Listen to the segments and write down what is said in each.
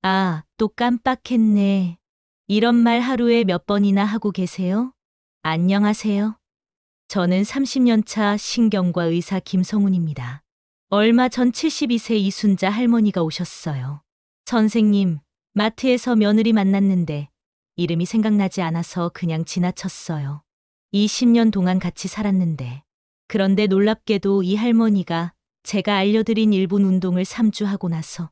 아, 또 깜빡했네. 이런 말 하루에 몇 번이나 하고 계세요? 안녕하세요. 저는 30년 차 신경과 의사 김성훈입니다. 얼마 전 72세 이순자 할머니가 오셨어요. 선생님, 마트에서 며느리 만났는데 이름이 생각나지 않아서 그냥 지나쳤어요. 20년 동안 같이 살았는데. 그런데 놀랍게도 이 할머니가 제가 알려드린 일본 운동을 3주 하고 나서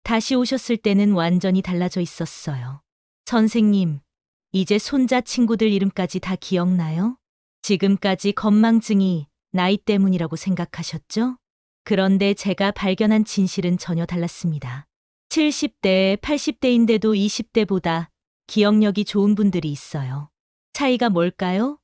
다시 오셨을 때는 완전히 달라져 있었어요. 선생님, 이제 손자 친구들 이름까지 다 기억나요? 지금까지 건망증이 나이 때문이라고 생각하셨죠? 그런데 제가 발견한 진실은 전혀 달랐습니다. 70대, 80대인데도 20대보다 기억력이 좋은 분들이 있어요. 차이가 뭘까요?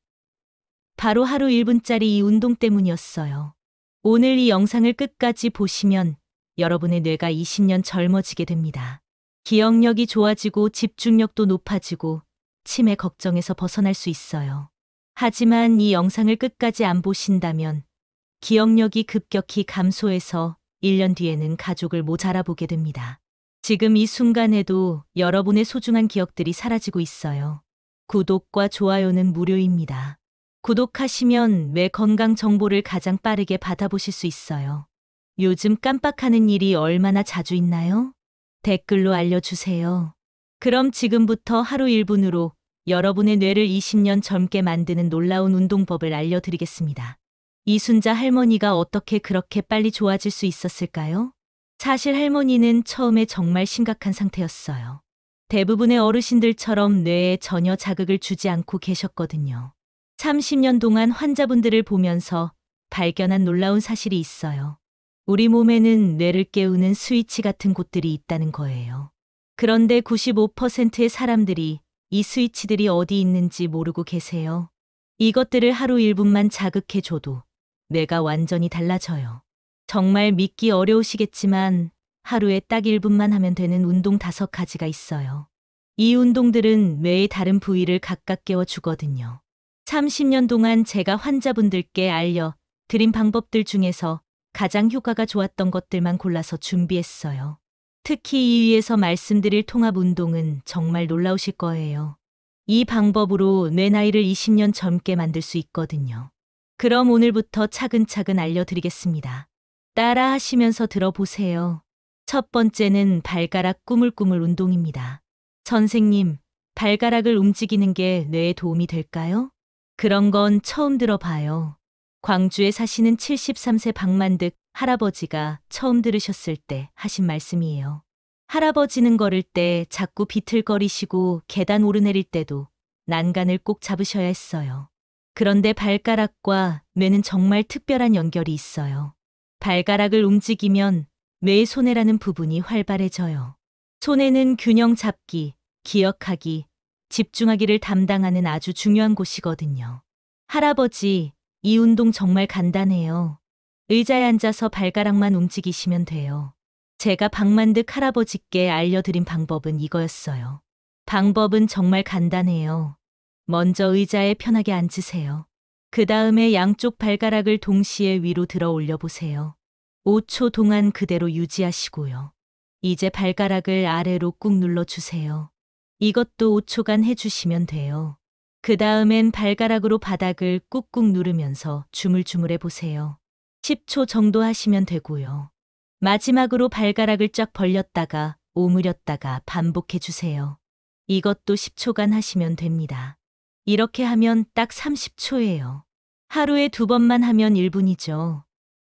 바로 하루 1분짜리 이 운동 때문이었어요. 오늘 이 영상을 끝까지 보시면 여러분의 뇌가 20년 젊어지게 됩니다. 기억력이 좋아지고 집중력도 높아지고 치매 걱정에서 벗어날 수 있어요. 하지만 이 영상을 끝까지 안 보신다면 기억력이 급격히 감소해서 1년 뒤에는 가족을 못 알아보게 됩니다. 지금 이 순간에도 여러분의 소중한 기억들이 사라지고 있어요. 구독과 좋아요는 무료입니다. 구독하시면 뇌 건강 정보를 가장 빠르게 받아보실 수 있어요. 요즘 깜빡하는 일이 얼마나 자주 있나요? 댓글로 알려주세요. 그럼 지금부터 하루 1분으로 여러분의 뇌를 20년 젊게 만드는 놀라운 운동법을 알려드리겠습니다. 이순자 할머니가 어떻게 그렇게 빨리 좋아질 수 있었을까요? 사실 할머니는 처음에 정말 심각한 상태였어요. 대부분의 어르신들처럼 뇌에 전혀 자극을 주지 않고 계셨거든요. 30년 동안 환자분들을 보면서 발견한 놀라운 사실이 있어요. 우리 몸에는 뇌를 깨우는 스위치 같은 곳들이 있다는 거예요. 그런데 95%의 사람들이 이 스위치들이 어디 있는지 모르고 계세요. 이것들을 하루 1분만 자극해줘도 뇌가 완전히 달라져요. 정말 믿기 어려우시겠지만 하루에 딱 1분만 하면 되는 운동 5가지가 있어요. 이 운동들은 뇌의 다른 부위를 각각 깨워주거든요. 30년 동안 제가 환자분들께 알려드린 방법들 중에서 가장 효과가 좋았던 것들만 골라서 준비했어요. 특히 이 위에서 말씀드릴 통합 운동은 정말 놀라우실 거예요. 이 방법으로 뇌 나이를 20년 젊게 만들 수 있거든요. 그럼 오늘부터 차근차근 알려드리겠습니다. 따라 하시면서 들어보세요. 첫 번째는 발가락 꾸물꾸물 운동입니다. 선생님, 발가락을 움직이는 게 뇌에 도움이 될까요? 그런 건 처음 들어봐요. 광주에 사시는 73세 박만득 할아버지가 처음 들으셨을 때 하신 말씀이에요. 할아버지는 걸을 때 자꾸 비틀거리시고 계단 오르내릴 때도 난간을 꼭 잡으셔야 했어요. 그런데 발가락과 뇌는 정말 특별한 연결이 있어요. 발가락을 움직이면 뇌의 손해라는 부분이 활발해져요. 손해는 균형 잡기, 기억하기, 집중하기를 담당하는 아주 중요한 곳이거든요. 할아버지, 이 운동 정말 간단해요. 의자에 앉아서 발가락만 움직이시면 돼요. 제가 박만득 할아버지께 알려드린 방법은 이거였어요. 방법은 정말 간단해요. 먼저 의자에 편하게 앉으세요. 그 다음에 양쪽 발가락을 동시에 위로 들어 올려보세요. 5초 동안 그대로 유지하시고요. 이제 발가락을 아래로 꾹 눌러주세요. 이것도 5초간 해주시면 돼요. 그 다음엔 발가락으로 바닥을 꾹꾹 누르면서 주물주물해 보세요. 10초 정도 하시면 되고요. 마지막으로 발가락을 쫙 벌렸다가 오므렸다가 반복해 주세요. 이것도 10초간 하시면 됩니다. 이렇게 하면 딱 30초예요. 하루에 2번만 하면 1분이죠.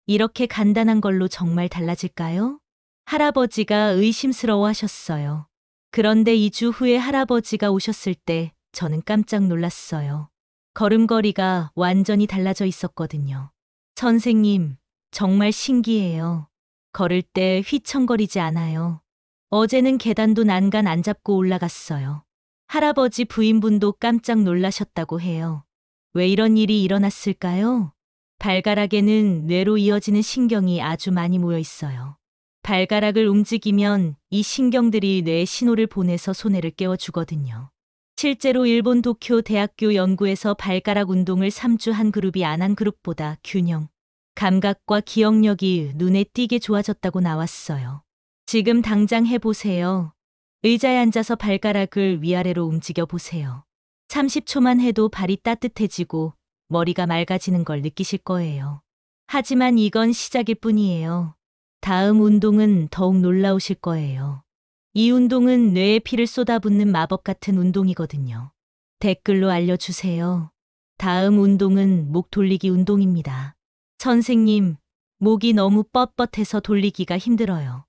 이렇게 간단한 걸로 정말 달라질까요? 할아버지가 의심스러워 하셨어요. 그런데 2주 후에 할아버지가 오셨을 때 저는 깜짝 놀랐어요. 걸음걸이가 완전히 달라져 있었거든요. 선생님, 정말 신기해요. 걸을 때 휘청거리지 않아요. 어제는 계단도 난간 안 잡고 올라갔어요. 할아버지 부인분도 깜짝 놀라셨다고 해요. 왜 이런 일이 일어났을까요? 발가락에는 뇌로 이어지는 신경이 아주 많이 모여 있어요. 발가락을 움직이면 이 신경들이 뇌에 신호를 보내서 손해를 깨워주거든요. 실제로 일본 도쿄 대학교 연구에서 발가락 운동을 3주 한 그룹이 안 한 그룹보다 균형, 감각과 기억력이 눈에 띄게 좋아졌다고 나왔어요. 지금 당장 해보세요. 의자에 앉아서 발가락을 위아래로 움직여 보세요. 30초만 해도 발이 따뜻해지고 머리가 맑아지는 걸 느끼실 거예요. 하지만 이건 시작일 뿐이에요. 다음 운동은 더욱 놀라우실 거예요. 이 운동은 뇌에 피를 쏟아붓는 마법 같은 운동이거든요. 댓글로 알려주세요. 다음 운동은 목 돌리기 운동입니다. 선생님, 목이 너무 뻣뻣해서 돌리기가 힘들어요.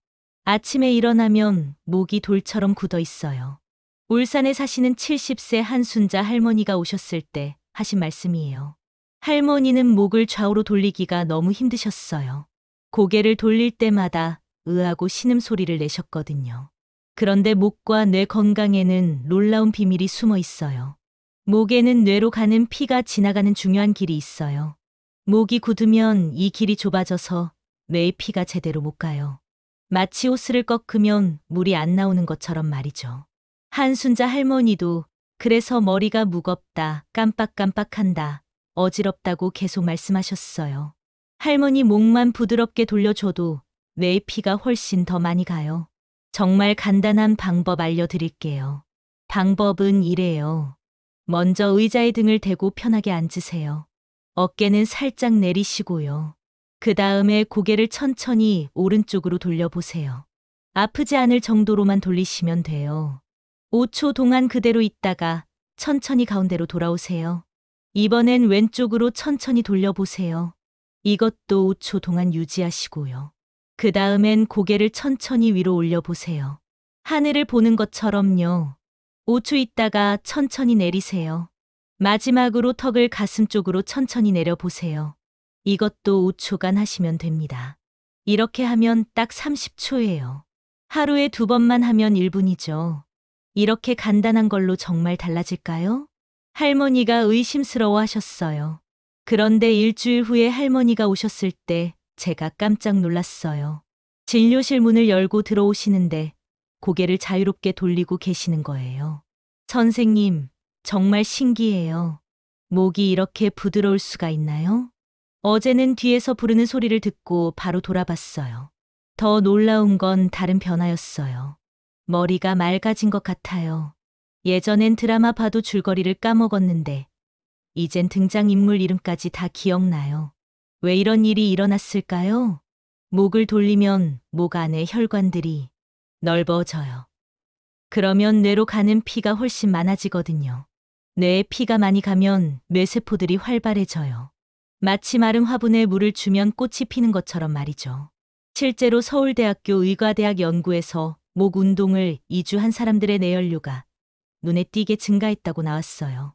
아침에 일어나면 목이 돌처럼 굳어 있어요. 울산에 사시는 70세 한순자 할머니가 오셨을 때 하신 말씀이에요. 할머니는 목을 좌우로 돌리기가 너무 힘드셨어요. 고개를 돌릴 때마다 으하고 신음소리를 내셨거든요. 그런데 목과 뇌 건강에는 놀라운 비밀이 숨어 있어요. 목에는 뇌로 가는 피가 지나가는 중요한 길이 있어요. 목이 굳으면 이 길이 좁아져서 뇌의 피가 제대로 못 가요. 마치 호스를 꺾으면 물이 안 나오는 것처럼 말이죠. 한순자 할머니도 그래서 머리가 무겁다, 깜빡깜빡한다, 어지럽다고 계속 말씀하셨어요. 할머니 목만 부드럽게 돌려줘도 뇌의 피가 훨씬 더 많이 가요. 정말 간단한 방법 알려드릴게요. 방법은 이래요. 먼저 의자에 등을 대고 편하게 앉으세요. 어깨는 살짝 내리시고요. 그 다음에 고개를 천천히 오른쪽으로 돌려보세요. 아프지 않을 정도로만 돌리시면 돼요. 5초 동안 그대로 있다가 천천히 가운데로 돌아오세요. 이번엔 왼쪽으로 천천히 돌려보세요. 이것도 5초 동안 유지하시고요. 그 다음엔 고개를 천천히 위로 올려보세요. 하늘을 보는 것처럼요. 5초 있다가 천천히 내리세요. 마지막으로 턱을 가슴 쪽으로 천천히 내려보세요. 이것도 5초간 하시면 됩니다. 이렇게 하면 딱 30초예요. 하루에 2번만 하면 1분이죠. 이렇게 간단한 걸로 정말 달라질까요? 할머니가 의심스러워 하셨어요. 그런데 일주일 후에 할머니가 오셨을 때 제가 깜짝 놀랐어요. 진료실 문을 열고 들어오시는데 고개를 자유롭게 돌리고 계시는 거예요. 선생님, 정말 신기해요. 목이 이렇게 부드러울 수가 있나요? 어제는 뒤에서 부르는 소리를 듣고 바로 돌아봤어요. 더 놀라운 건 다른 변화였어요. 머리가 맑아진 것 같아요. 예전엔 드라마 봐도 줄거리를 까먹었는데 이젠 등장인물 이름까지 다 기억나요. 왜 이런 일이 일어났을까요? 목을 돌리면 목 안의 혈관들이 넓어져요. 그러면 뇌로 가는 피가 훨씬 많아지거든요. 뇌에 피가 많이 가면 뇌세포들이 활발해져요. 마치 마른 화분에 물을 주면 꽃이 피는 것처럼 말이죠. 실제로 서울대학교 의과대학 연구에서 목 운동을 2주 한 사람들의 뇌연류가 눈에 띄게 증가했다고 나왔어요.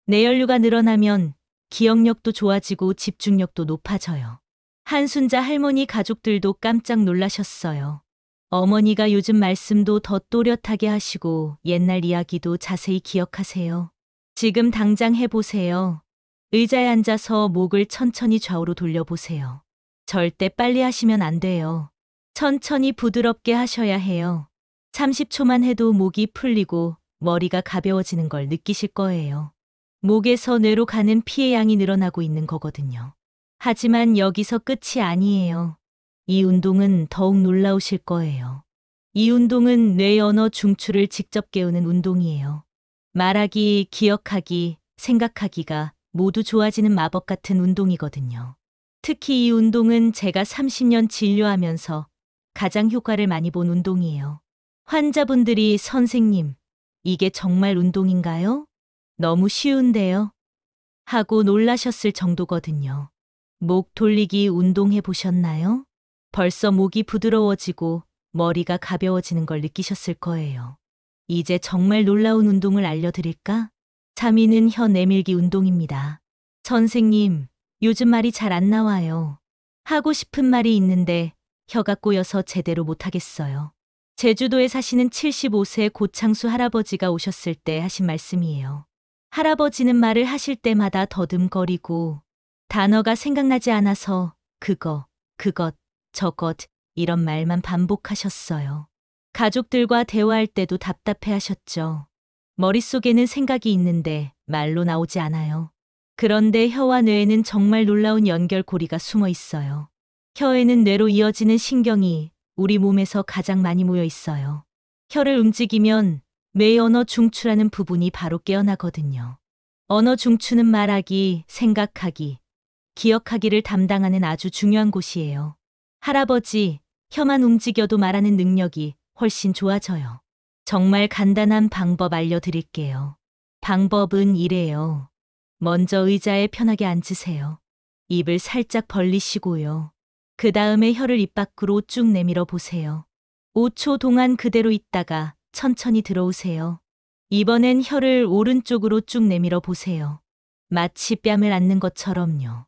뇌연류가 늘어나면 기억력도 좋아지고 집중력도 높아져요. 한순자 할머니 가족들도 깜짝 놀라셨어요. 어머니가 요즘 말씀도 더 또렷하게 하시고 옛날 이야기도 자세히 기억하세요. 지금 당장 해보세요. 의자에 앉아서 목을 천천히 좌우로 돌려보세요. 절대 빨리 하시면 안 돼요. 천천히 부드럽게 하셔야 해요. 30초만 해도 목이 풀리고 머리가 가벼워지는 걸 느끼실 거예요. 목에서 뇌로 가는 피의 양이 늘어나고 있는 거거든요. 하지만 여기서 끝이 아니에요. 이 운동은 더욱 놀라우실 거예요. 이 운동은 뇌 언어 중추를 직접 깨우는 운동이에요. 말하기, 기억하기, 생각하기가 모두 좋아지는 마법 같은 운동이거든요. 특히 이 운동은 제가 30년 진료하면서 가장 효과를 많이 본 운동이에요. 환자분들이 선생님, 이게 정말 운동인가요? 너무 쉬운데요? 하고 놀라셨을 정도거든요. 목 돌리기 운동해 보셨나요? 벌써 목이 부드러워지고 머리가 가벼워지는 걸 느끼셨을 거예요. 이제 정말 놀라운 운동을 알려드릴까? 3위는 혀 내밀기 운동입니다. 선생님, 요즘 말이 잘 안 나와요. 하고 싶은 말이 있는데 혀가 꼬여서 제대로 못하겠어요. 제주도에 사시는 75세 고창수 할아버지가 오셨을 때 하신 말씀이에요. 할아버지는 말을 하실 때마다 더듬거리고 단어가 생각나지 않아서 그거, 그것, 저것 이런 말만 반복하셨어요. 가족들과 대화할 때도 답답해 하셨죠. 머릿속에는 생각이 있는데 말로 나오지 않아요. 그런데 혀와 뇌에는 정말 놀라운 연결고리가 숨어 있어요. 혀에는 뇌로 이어지는 신경이 우리 몸에서 가장 많이 모여 있어요. 혀를 움직이면 뇌의 언어 중추라는 부분이 바로 깨어나거든요. 언어 중추는 말하기, 생각하기, 기억하기를 담당하는 아주 중요한 곳이에요. 할아버지, 혀만 움직여도 말하는 능력이 훨씬 좋아져요. 정말 간단한 방법 알려드릴게요. 방법은 이래요. 먼저 의자에 편하게 앉으세요. 입을 살짝 벌리시고요. 그 다음에 혀를 입 밖으로 쭉 내밀어 보세요. 5초 동안 그대로 있다가 천천히 들어오세요. 이번엔 혀를 오른쪽으로 쭉 내밀어 보세요. 마치 뺨을 안는 것처럼요.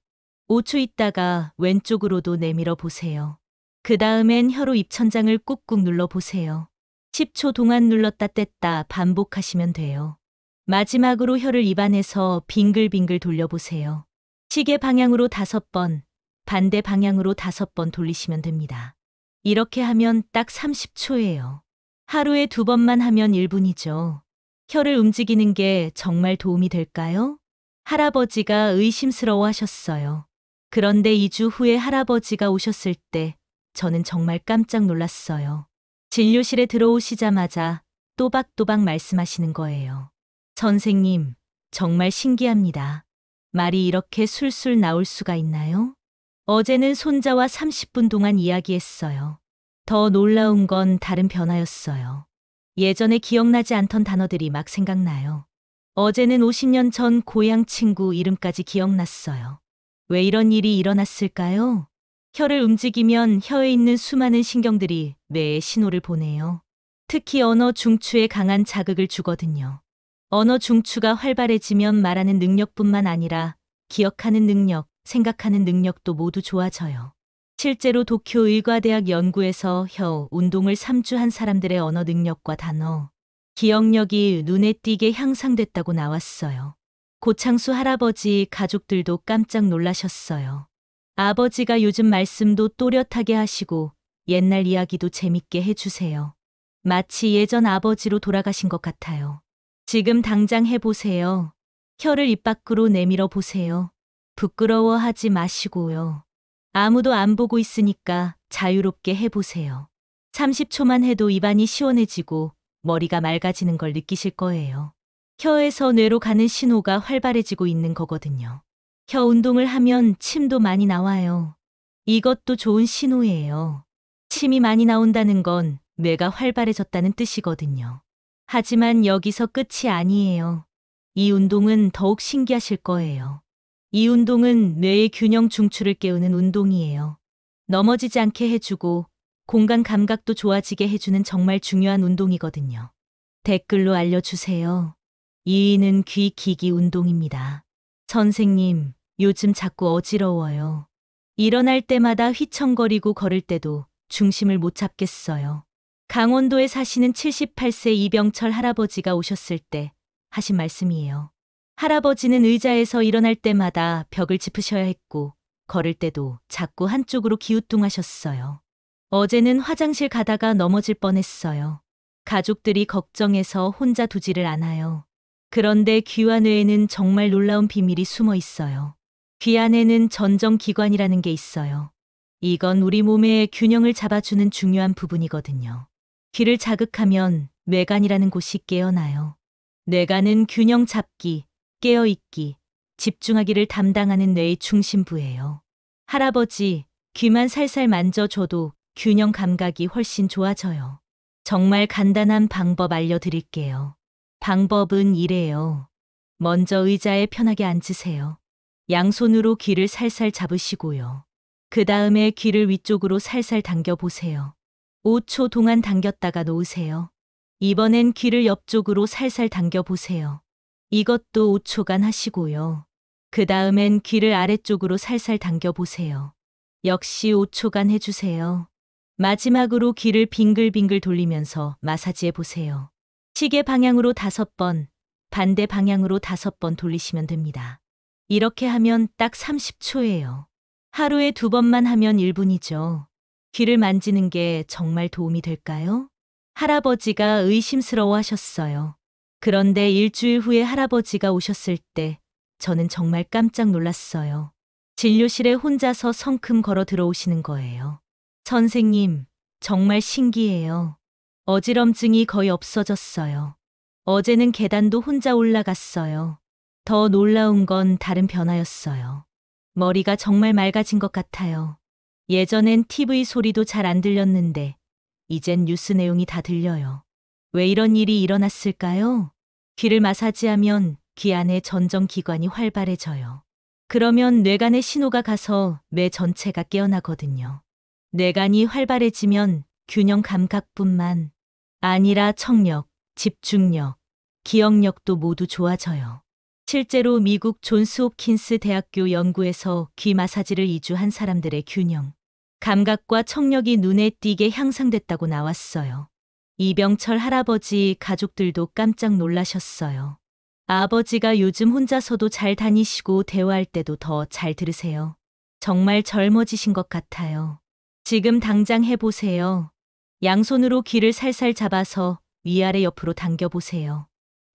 5초 있다가 왼쪽으로도 내밀어 보세요. 그 다음엔 혀로 입천장을 꾹꾹 눌러 보세요. 10초 동안 눌렀다 뗐다 반복하시면 돼요. 마지막으로 혀를 입안에서 빙글빙글 돌려보세요. 시계 방향으로 5번, 반대 방향으로 5번 돌리시면 됩니다. 이렇게 하면 딱 30초예요. 하루에 2번만 하면 1분이죠. 혀를 움직이는 게 정말 도움이 될까요? 할아버지가 의심스러워 하셨어요. 그런데 2주 후에 할아버지가 오셨을 때 저는 정말 깜짝 놀랐어요. 진료실에 들어오시자마자 또박또박 말씀하시는 거예요. 선생님, 정말 신기합니다. 말이 이렇게 술술 나올 수가 있나요? 어제는 손자와 30분 동안 이야기했어요. 더 놀라운 건 다른 변화였어요. 예전에 기억나지 않던 단어들이 막 생각나요. 어제는 50년 전 고향 친구 이름까지 기억났어요. 왜 이런 일이 일어났을까요? 혀를 움직이면 혀에 있는 수많은 신경들이 뇌에 신호를 보내요. 특히 언어 중추에 강한 자극을 주거든요. 언어 중추가 활발해지면 말하는 능력뿐만 아니라 기억하는 능력, 생각하는 능력도 모두 좋아져요. 실제로 도쿄 의과대학 연구에서 혀 운동을 3주 한 사람들의 언어 능력과 단어, 기억력이 눈에 띄게 향상됐다고 나왔어요. 고창수 할아버지 가족들도 깜짝 놀라셨어요. 아버지가 요즘 말씀도 또렷하게 하시고 옛날 이야기도 재밌게 해주세요. 마치 예전 아버지로 돌아가신 것 같아요. 지금 당장 해보세요. 혀를 입 밖으로 내밀어 보세요. 부끄러워하지 마시고요. 아무도 안 보고 있으니까 자유롭게 해보세요. 30초만 해도 입안이 시원해지고 머리가 맑아지는 걸 느끼실 거예요. 혀에서 뇌로 가는 신호가 활발해지고 있는 거거든요. 혀 운동을 하면 침도 많이 나와요. 이것도 좋은 신호예요. 침이 많이 나온다는 건 뇌가 활발해졌다는 뜻이거든요. 하지만 여기서 끝이 아니에요. 이 운동은 더욱 신기하실 거예요. 이 운동은 뇌의 균형 중추를 깨우는 운동이에요. 넘어지지 않게 해주고 공간 감각도 좋아지게 해주는 정말 중요한 운동이거든요. 댓글로 알려주세요. 이는 귀 기기 운동입니다. 선생님, 요즘 자꾸 어지러워요. 일어날 때마다 휘청거리고 걸을 때도 중심을 못 잡겠어요. 강원도에 사시는 78세 이병철 할아버지가 오셨을 때 하신 말씀이에요. 할아버지는 의자에서 일어날 때마다 벽을 짚으셔야 했고 걸을 때도 자꾸 한쪽으로 기우뚱하셨어요. 어제는 화장실 가다가 넘어질 뻔했어요. 가족들이 걱정해서 혼자 두지를 않아요. 그런데 귀와 뇌에는 정말 놀라운 비밀이 숨어 있어요. 귀 안에는 전정기관이라는 게 있어요. 이건 우리 몸의 균형을 잡아주는 중요한 부분이거든요. 귀를 자극하면 뇌간이라는 곳이 깨어나요. 뇌간은 균형 잡기, 깨어있기, 집중하기를 담당하는 뇌의 중심부예요. 할아버지, 귀만 살살 만져줘도 균형 감각이 훨씬 좋아져요. 정말 간단한 방법 알려드릴게요. 방법은 이래요. 먼저 의자에 편하게 앉으세요. 양손으로 귀를 살살 잡으시고요. 그 다음에 귀를 위쪽으로 살살 당겨보세요. 5초 동안 당겼다가 놓으세요. 이번엔 귀를 옆쪽으로 살살 당겨보세요. 이것도 5초간 하시고요. 그 다음엔 귀를 아래쪽으로 살살 당겨보세요. 역시 5초간 해주세요. 마지막으로 귀를 빙글빙글 돌리면서 마사지해 보세요. 시계 방향으로 5번, 반대 방향으로 5번 돌리시면 됩니다. 이렇게 하면 딱 30초예요. 하루에 2번만 하면 1분이죠. 귀를 만지는 게 정말 도움이 될까요? 할아버지가 의심스러워 하셨어요. 그런데 일주일 후에 할아버지가 오셨을 때 저는 정말 깜짝 놀랐어요. 진료실에 혼자서 성큼 걸어 들어오시는 거예요. 선생님, 정말 신기해요. 어지럼증이 거의 없어졌어요. 어제는 계단도 혼자 올라갔어요. 더 놀라운 건 다른 변화였어요. 머리가 정말 맑아진 것 같아요. 예전엔 TV 소리도 잘 안 들렸는데 이젠 뉴스 내용이 다 들려요. 왜 이런 일이 일어났을까요? 귀를 마사지하면 귀 안의 전정기관이 활발해져요. 그러면 뇌간에 신호가 가서 뇌 전체가 깨어나거든요. 뇌간이 활발해지면 균형 감각뿐만 아니라 청력, 집중력, 기억력도 모두 좋아져요. 실제로 미국 존스 홉킨스 대학교 연구에서 귀 마사지를 2주 한 사람들의 균형, 감각과 청력이 눈에 띄게 향상됐다고 나왔어요. 이병철 할아버지 가족들도 깜짝 놀라셨어요. 아버지가 요즘 혼자서도 잘 다니시고 대화할 때도 더 잘 들으세요. 정말 젊어지신 것 같아요. 지금 당장 해보세요. 양손으로 귀를 살살 잡아서 위아래 옆으로 당겨보세요.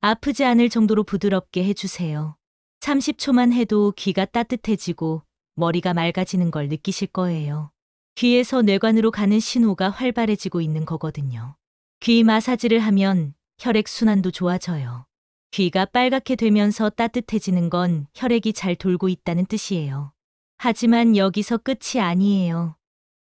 아프지 않을 정도로 부드럽게 해주세요. 30초만 해도 귀가 따뜻해지고 머리가 맑아지는 걸 느끼실 거예요. 귀에서 뇌관으로 가는 신호가 활발해지고 있는 거거든요. 귀 마사지를 하면 혈액순환도 좋아져요. 귀가 빨갛게 되면서 따뜻해지는 건 혈액이 잘 돌고 있다는 뜻이에요. 하지만 여기서 끝이 아니에요.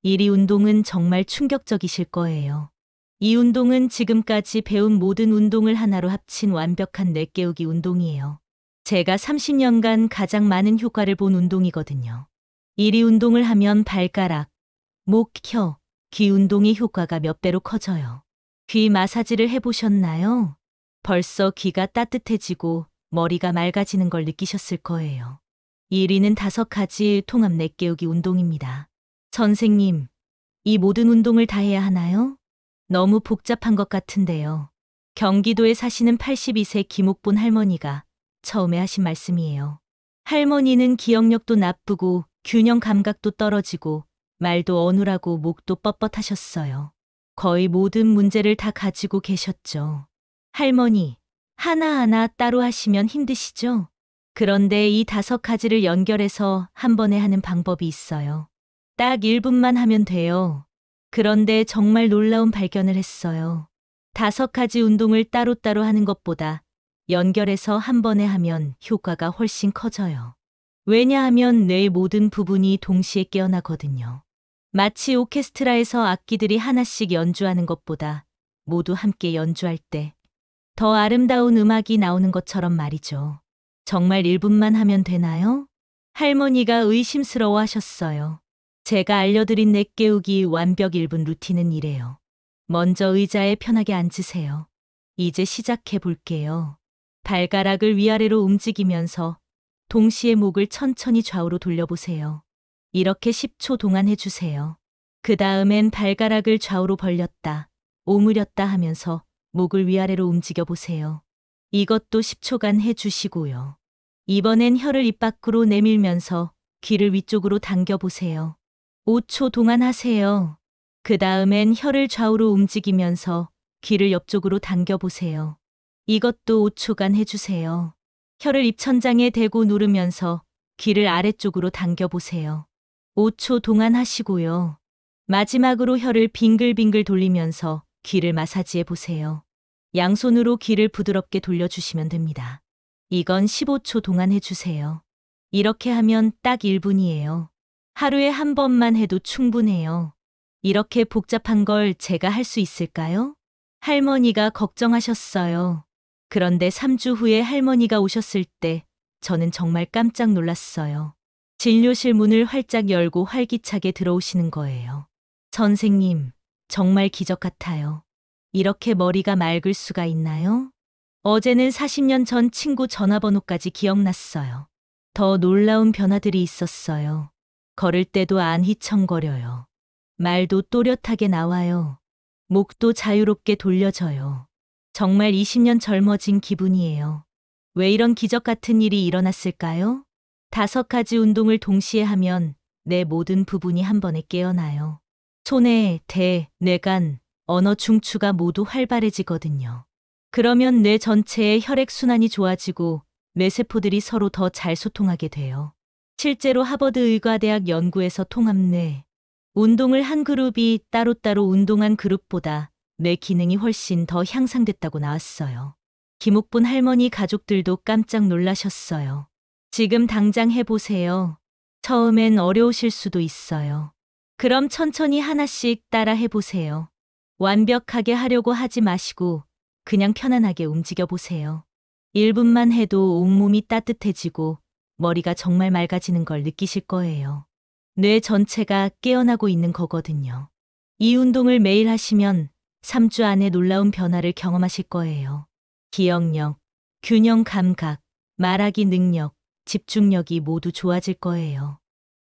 이 운동은 정말 충격적이실 거예요. 이 운동은 지금까지 배운 모든 운동을 하나로 합친 완벽한 뇌깨우기 운동이에요. 제가 30년간 가장 많은 효과를 본 운동이거든요. 이 운동을 하면 발가락, 목, 혀, 귀 운동의 효과가 몇 배로 커져요. 귀 마사지를 해보셨나요? 벌써 귀가 따뜻해지고 머리가 맑아지는 걸 느끼셨을 거예요. 1위는 5가지 통합 뇌깨우기 운동입니다. 선생님, 이 모든 운동을 다 해야 하나요? 너무 복잡한 것 같은데요. 경기도에 사시는 82세 김옥본 할머니가 처음에 하신 말씀이에요. 할머니는 기억력도 나쁘고 균형 감각도 떨어지고 말도 어눌하고 목도 뻣뻣하셨어요. 거의 모든 문제를 다 가지고 계셨죠. 할머니, 하나하나 따로 하시면 힘드시죠? 그런데 이 5가지를 연결해서 한 번에 하는 방법이 있어요. 딱 1분만 하면 돼요. 그런데 정말 놀라운 발견을 했어요. 5가지 운동을 따로따로 하는 것보다 연결해서 한 번에 하면 효과가 훨씬 커져요. 왜냐하면 뇌의 모든 부분이 동시에 깨어나거든요. 마치 오케스트라에서 악기들이 하나씩 연주하는 것보다 모두 함께 연주할 때 더 아름다운 음악이 나오는 것처럼 말이죠. 정말 1분만 하면 되나요? 할머니가 의심스러워 하셨어요. 제가 알려드린 뇌깨우기 완벽 1분 루틴은 이래요. 먼저 의자에 편하게 앉으세요. 이제 시작해 볼게요. 발가락을 위아래로 움직이면서 동시에 목을 천천히 좌우로 돌려보세요. 이렇게 10초 동안 해주세요. 그 다음엔 발가락을 좌우로 벌렸다, 오므렸다 하면서 목을 위아래로 움직여 보세요. 이것도 10초간 해주시고요. 이번엔 혀를 입 밖으로 내밀면서 귀를 위쪽으로 당겨 보세요. 5초 동안 하세요. 그 다음엔 혀를 좌우로 움직이면서 귀를 옆쪽으로 당겨 보세요. 이것도 5초간 해주세요. 혀를 입천장에 대고 누르면서 귀를 아래쪽으로 당겨 보세요. 5초 동안 하시고요. 마지막으로 혀를 빙글빙글 돌리면서 귀를 마사지해 보세요. 양손으로 귀를 부드럽게 돌려주시면 됩니다. 이건 15초 동안 해주세요. 이렇게 하면 딱 1분이에요. 하루에 한 번만 해도 충분해요. 이렇게 복잡한 걸 제가 할 수 있을까요? 할머니가 걱정하셨어요. 그런데 3주 후에 할머니가 오셨을 때 저는 정말 깜짝 놀랐어요. 진료실 문을 활짝 열고 활기차게 들어오시는 거예요. 선생님, 정말 기적 같아요. 이렇게 머리가 맑을 수가 있나요? 어제는 40년 전 친구 전화번호까지 기억났어요. 더 놀라운 변화들이 있었어요. 걸을 때도 안 휘청거려요. 말도 또렷하게 나와요. 목도 자유롭게 돌려져요. 정말 20년 젊어진 기분이에요. 왜 이런 기적 같은 일이 일어났을까요? 5가지 운동을 동시에 하면 내 모든 부분이 한 번에 깨어나요. 손에, 대, 뇌간, 언어 중추가 모두 활발해지거든요. 그러면 뇌 전체의 혈액순환이 좋아지고 뇌세포들이 서로 더 잘 소통하게 돼요. 실제로 하버드 의과대학 연구에서 통합뇌 운동을 한 그룹이 따로따로 운동한 그룹보다 뇌 기능이 훨씬 더 향상됐다고 나왔어요. 김옥분 할머니 가족들도 깜짝 놀라셨어요. 지금 당장 해보세요. 처음엔 어려우실 수도 있어요. 그럼 천천히 하나씩 따라 해보세요. 완벽하게 하려고 하지 마시고 그냥 편안하게 움직여 보세요. 1분만 해도 온몸이 따뜻해지고 머리가 정말 맑아지는 걸 느끼실 거예요. 뇌 전체가 깨어나고 있는 거거든요. 이 운동을 매일 하시면 3주 안에 놀라운 변화를 경험하실 거예요. 기억력, 균형 감각, 말하기 능력, 집중력이 모두 좋아질 거예요.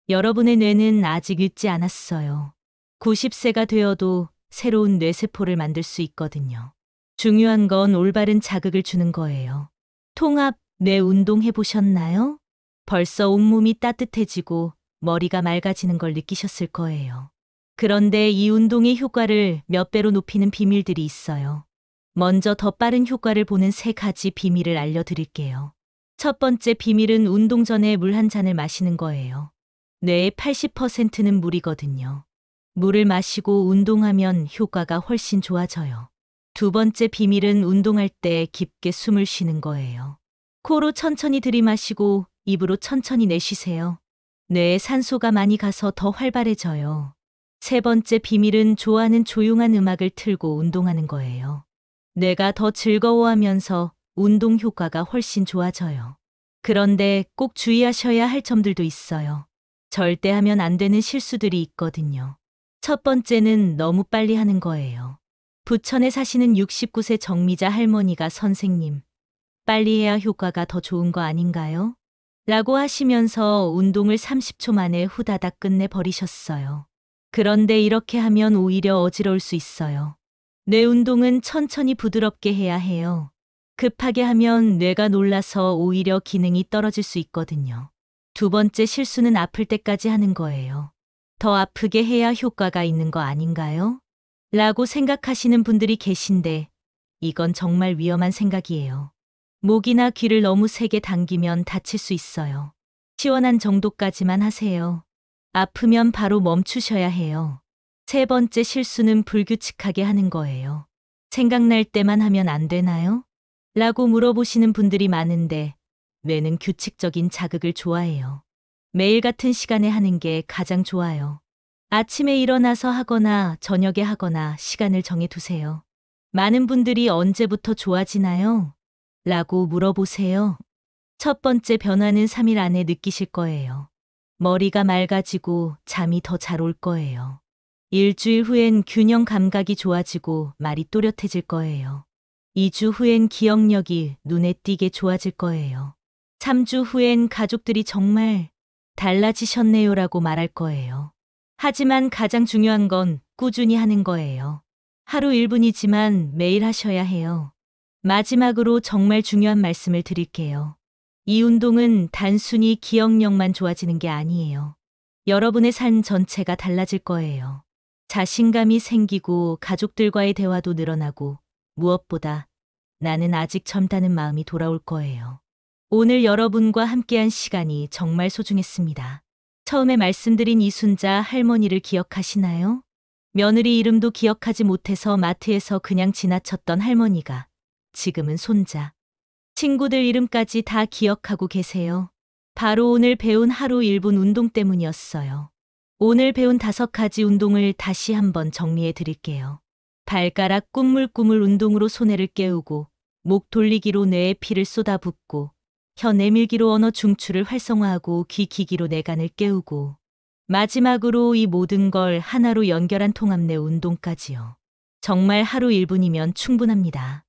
여러분의 뇌는 아직 늦지 않았어요. 90세가 되어도 새로운 뇌세포를 만들 수 있거든요. 중요한 건 올바른 자극을 주는 거예요. 통합 뇌 운동 해보셨나요? 벌써 온몸이 따뜻해지고 머리가 맑아지는 걸 느끼셨을 거예요. 그런데 이 운동의 효과를 몇 배로 높이는 비밀들이 있어요. 먼저 더 빠른 효과를 보는 3가지 비밀을 알려드릴게요. 첫 번째 비밀은 운동 전에 물 한 잔을 마시는 거예요. 뇌의 80%는 물이거든요. 물을 마시고 운동하면 효과가 훨씬 좋아져요. 두 번째 비밀은 운동할 때 깊게 숨을 쉬는 거예요. 코로 천천히 들이마시고 입으로 천천히 내쉬세요. 뇌에 산소가 많이 가서 더 활발해져요. 세 번째 비밀은 좋아하는 조용한 음악을 틀고 운동하는 거예요. 뇌가 더 즐거워하면서 운동 효과가 훨씬 좋아져요. 그런데 꼭 주의하셔야 할 점들도 있어요. 절대 하면 안 되는 실수들이 있거든요. 첫 번째는 너무 빨리 하는 거예요. 부천에 사시는 69세 정미자 할머니가 선생님, 빨리 해야 효과가 더 좋은 거 아닌가요? 라고 하시면서 운동을 30초 만에 후다닥 끝내버리셨어요. 그런데 이렇게 하면 오히려 어지러울 수 있어요. 뇌 운동은 천천히 부드럽게 해야 해요. 급하게 하면 뇌가 놀라서 오히려 기능이 떨어질 수 있거든요. 두 번째 실수는 아플 때까지 하는 거예요. 더 아프게 해야 효과가 있는 거 아닌가요? 라고 생각하시는 분들이 계신데 이건 정말 위험한 생각이에요. 목이나 귀를 너무 세게 당기면 다칠 수 있어요. 시원한 정도까지만 하세요. 아프면 바로 멈추셔야 해요. 세 번째 실수는 불규칙하게 하는 거예요. 생각날 때만 하면 안 되나요? 라고 물어보시는 분들이 많은데 뇌는 규칙적인 자극을 좋아해요. 매일 같은 시간에 하는 게 가장 좋아요. 아침에 일어나서 하거나 저녁에 하거나 시간을 정해 두세요. 많은 분들이 언제부터 좋아지나요? 라고 물어보세요. 첫 번째 변화는 3일 안에 느끼실 거예요. 머리가 맑아지고 잠이 더 잘 올 거예요. 일주일 후엔 균형 감각이 좋아지고 말이 또렷해질 거예요. 2주 후엔 기억력이 눈에 띄게 좋아질 거예요. 3주 후엔 가족들이 정말 달라지셨네요라고 말할 거예요. 하지만 가장 중요한 건 꾸준히 하는 거예요. 하루 1분이지만 매일 하셔야 해요. 마지막으로 정말 중요한 말씀을 드릴게요. 이 운동은 단순히 기억력만 좋아지는 게 아니에요. 여러분의 삶 전체가 달라질 거예요. 자신감이 생기고 가족들과의 대화도 늘어나고 무엇보다 나는 아직 젊다는 마음이 돌아올 거예요. 오늘 여러분과 함께한 시간이 정말 소중했습니다. 처음에 말씀드린 이순자 할머니를 기억하시나요? 며느리 이름도 기억하지 못해서 마트에서 그냥 지나쳤던 할머니가 지금은 손자, 친구들 이름까지 다 기억하고 계세요. 바로 오늘 배운 하루 1분 운동 때문이었어요. 오늘 배운 5가지 운동을 다시 한번 정리해 드릴게요. 발가락 꾸물꾸물 운동으로 손해를 깨우고, 목 돌리기로 뇌에 피를 쏟아붓고, 혀 내밀기로 언어 중추를 활성화하고 귀 기기로 뇌간을 깨우고, 마지막으로 이 모든 걸 하나로 연결한 통합 뇌 운동까지요. 정말 하루 1분이면 충분합니다.